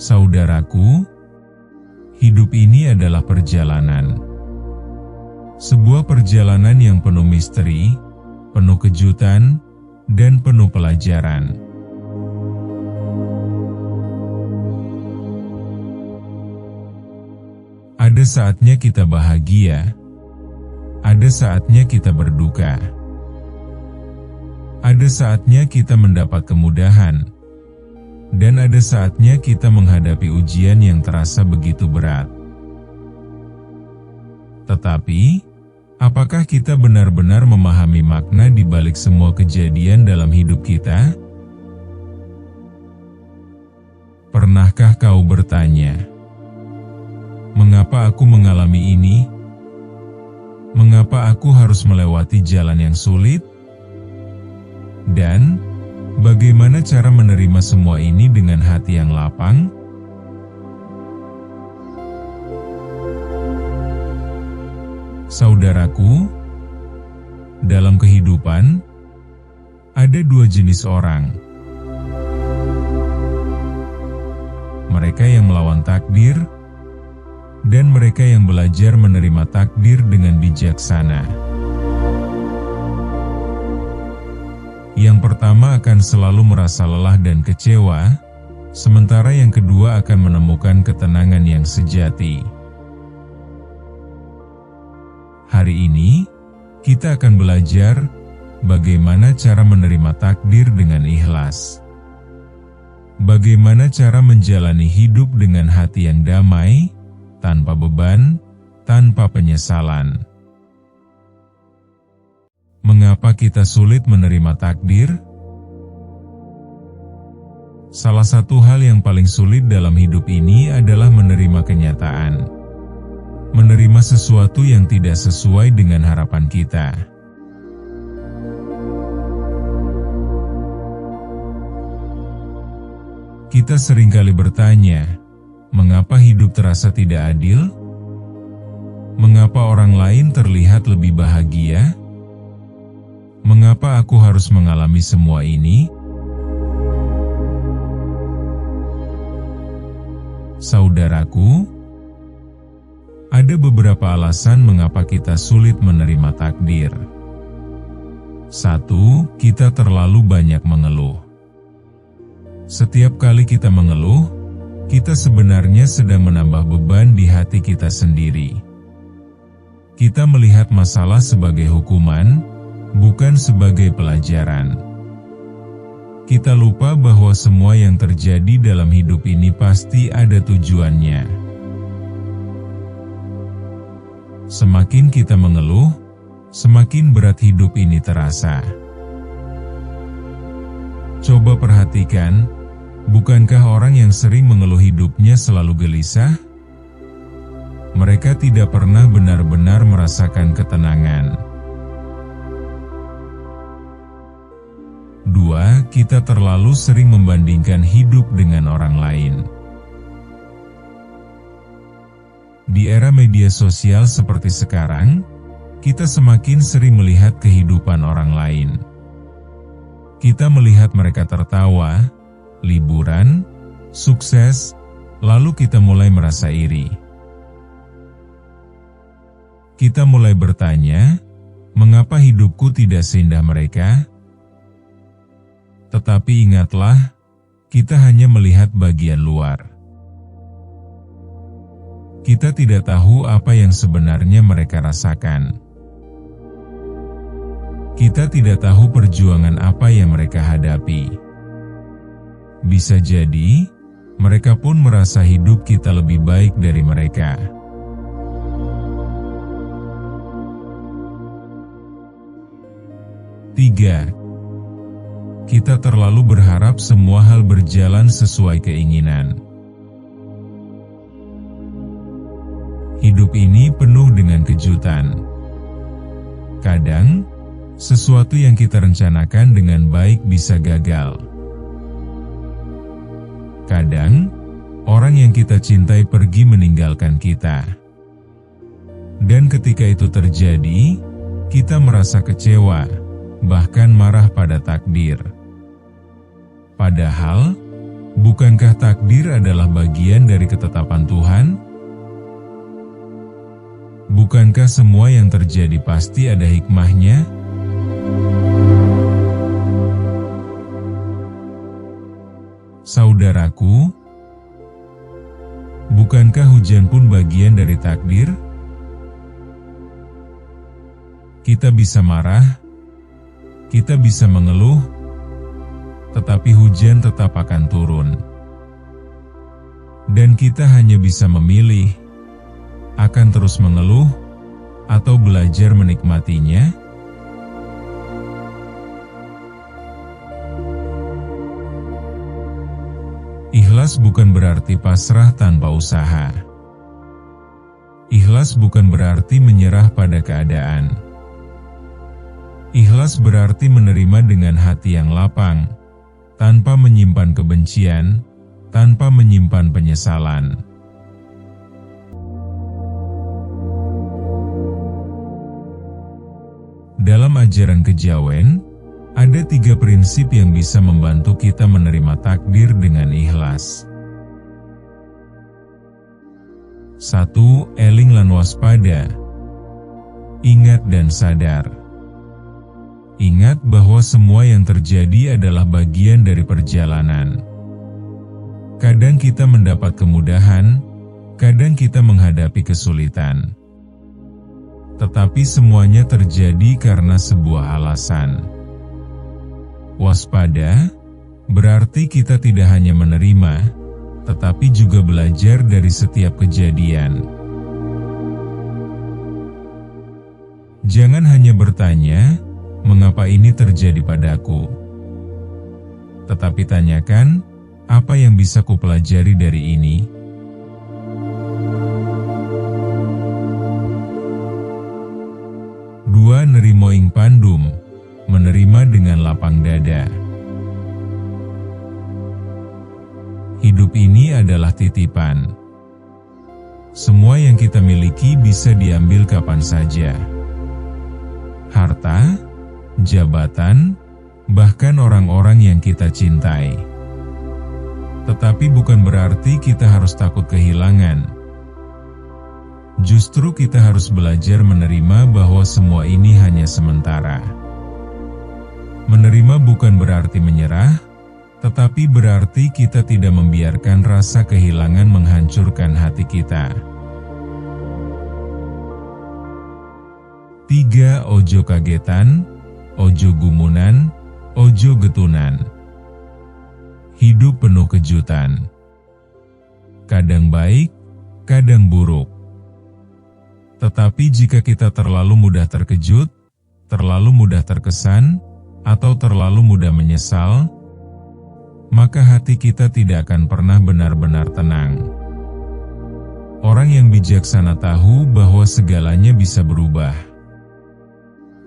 Saudaraku, hidup ini adalah perjalanan. Sebuah perjalanan yang penuh misteri, penuh kejutan, dan penuh pelajaran. Ada saatnya kita bahagia, ada saatnya kita berduka. Ada saatnya kita mendapat kemudahan, dan ada saatnya kita menghadapi ujian yang terasa begitu berat. Tetapi, apakah kita benar-benar memahami makna di balik semua kejadian dalam hidup kita? Pernahkah kau bertanya, mengapa aku mengalami ini? Mengapa aku harus melewati jalan yang sulit? Dan, bagaimana cara menerima semua ini dengan hati yang lapang? Saudaraku, dalam kehidupan, ada dua jenis orang. Mereka yang melawan takdir, dan mereka yang belajar menerima takdir dengan bijaksana. Yang pertama akan selalu merasa lelah dan kecewa, sementara yang kedua akan menemukan ketenangan yang sejati. Hari ini, kita akan belajar bagaimana cara menerima takdir dengan ikhlas. Bagaimana cara menjalani hidup dengan hati yang damai, tanpa beban, tanpa penyesalan. Mengapa kita sulit menerima takdir? Salah satu hal yang paling sulit dalam hidup ini adalah menerima kenyataan. Menerima sesuatu yang tidak sesuai dengan harapan kita. Kita seringkali bertanya, mengapa hidup terasa tidak adil? Mengapa orang lain terlihat lebih bahagia? Mengapa aku harus mengalami semua ini? Saudaraku, ada beberapa alasan mengapa kita sulit menerima takdir. 1. Kita terlalu banyak mengeluh. Setiap kali kita mengeluh, kita sebenarnya sedang menambah beban di hati kita sendiri. Kita melihat masalah sebagai hukuman, bukan sebagai pelajaran. Kita lupa bahwa semua yang terjadi dalam hidup ini pasti ada tujuannya. Semakin kita mengeluh, semakin berat hidup ini terasa. Coba perhatikan, bukankah orang yang sering mengeluh hidupnya selalu gelisah? Mereka tidak pernah benar-benar merasakan ketenangan. 2. Kita terlalu sering membandingkan hidup dengan orang lain. Di era media sosial seperti sekarang, kita semakin sering melihat kehidupan orang lain. Kita melihat mereka tertawa, liburan, sukses, lalu kita mulai merasa iri. Kita mulai bertanya, mengapa hidupku tidak seindah mereka? Tetapi ingatlah, kita hanya melihat bagian luar. Kita tidak tahu apa yang sebenarnya mereka rasakan. Kita tidak tahu perjuangan apa yang mereka hadapi. Bisa jadi, mereka pun merasa hidup kita lebih baik dari mereka. Tiga, kita terlalu berharap semua hal berjalan sesuai keinginan. Hidup ini penuh dengan kejutan. Kadang, sesuatu yang kita rencanakan dengan baik bisa gagal. Kadang, orang yang kita cintai pergi meninggalkan kita. Dan ketika itu terjadi, kita merasa kecewa, bahkan marah pada takdir. Padahal, Bukankah takdir adalah bagian dari ketetapan Tuhan? Bukankah semua yang terjadi pasti ada hikmahnya? Saudaraku, bukankah hujan pun bagian dari takdir? Kita bisa marah, kita bisa mengeluh, tetapi hujan tetap akan turun. Dan kita hanya bisa memilih, akan terus mengeluh, atau belajar menikmatinya. Ikhlas bukan berarti pasrah tanpa usaha. Ikhlas bukan berarti menyerah pada keadaan. Ikhlas berarti menerima dengan hati yang lapang, tanpa menyimpan kebencian, tanpa menyimpan penyesalan. Dalam ajaran kejawen, ada 3 prinsip yang bisa membantu kita menerima takdir dengan ikhlas. 1. Eling lan waspada. Ingat dan sadar. Ingat bahwa semua yang terjadi adalah bagian dari perjalanan. Kadang kita mendapat kemudahan, kadang kita menghadapi kesulitan. Tetapi semuanya terjadi karena sebuah alasan. Waspada berarti kita tidak hanya menerima, tetapi juga belajar dari setiap kejadian. Jangan hanya bertanya, mengapa ini terjadi padaku? Tetapi tanyakan, apa yang bisa kupelajari dari ini? Dua, nerimo ing pandum, menerima dengan lapang dada. Hidup ini adalah titipan. Semua yang kita miliki bisa diambil kapan saja. Harta, jabatan, bahkan orang-orang yang kita cintai. Tetapi bukan berarti kita harus takut kehilangan. Justru kita harus belajar menerima bahwa semua ini hanya sementara. Menerima bukan berarti menyerah, tetapi berarti kita tidak membiarkan rasa kehilangan menghancurkan hati kita. 3. Ojo kagetan, ojo gumunan, ojo getunan. Hidup penuh kejutan. Kadang baik, kadang buruk. Tetapi jika kita terlalu mudah terkejut, terlalu mudah terkesan, atau terlalu mudah menyesal, maka hati kita tidak akan pernah benar-benar tenang. Orang yang bijaksana tahu bahwa segalanya bisa berubah.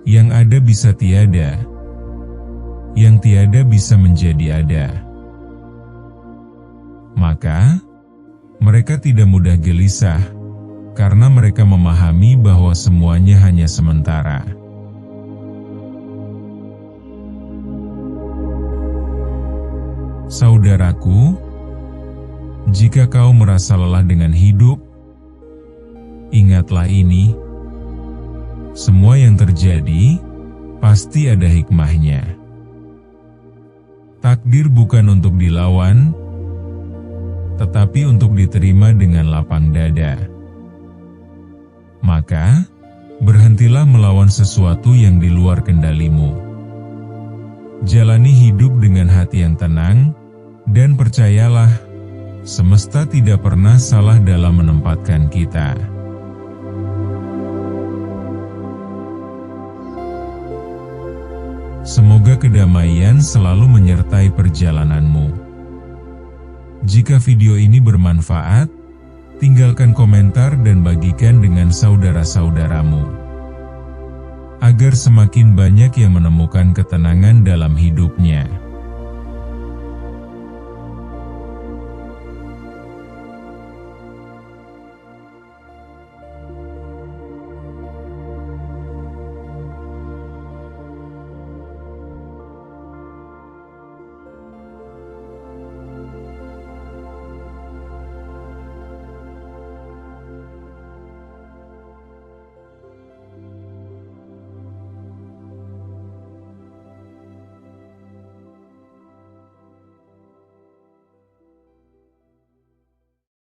Yang ada bisa tiada, yang tiada bisa menjadi ada. Maka, mereka tidak mudah gelisah, karena mereka memahami bahwa semuanya hanya sementara. Saudaraku, jika kau merasa lelah dengan hidup, ingatlah ini. Semua yang terjadi, pasti ada hikmahnya. Takdir bukan untuk dilawan, tetapi untuk diterima dengan lapang dada. Maka, berhentilah melawan sesuatu yang di luar kendalimu. Jalani hidup dengan hati yang tenang, dan percayalah, semesta tidak pernah salah dalam menempatkan kita. Semoga kedamaian selalu menyertai perjalananmu. Jika video ini bermanfaat, tinggalkan komentar dan bagikan dengan saudara-saudaramu, agar semakin banyak yang menemukan ketenangan dalam hidupnya.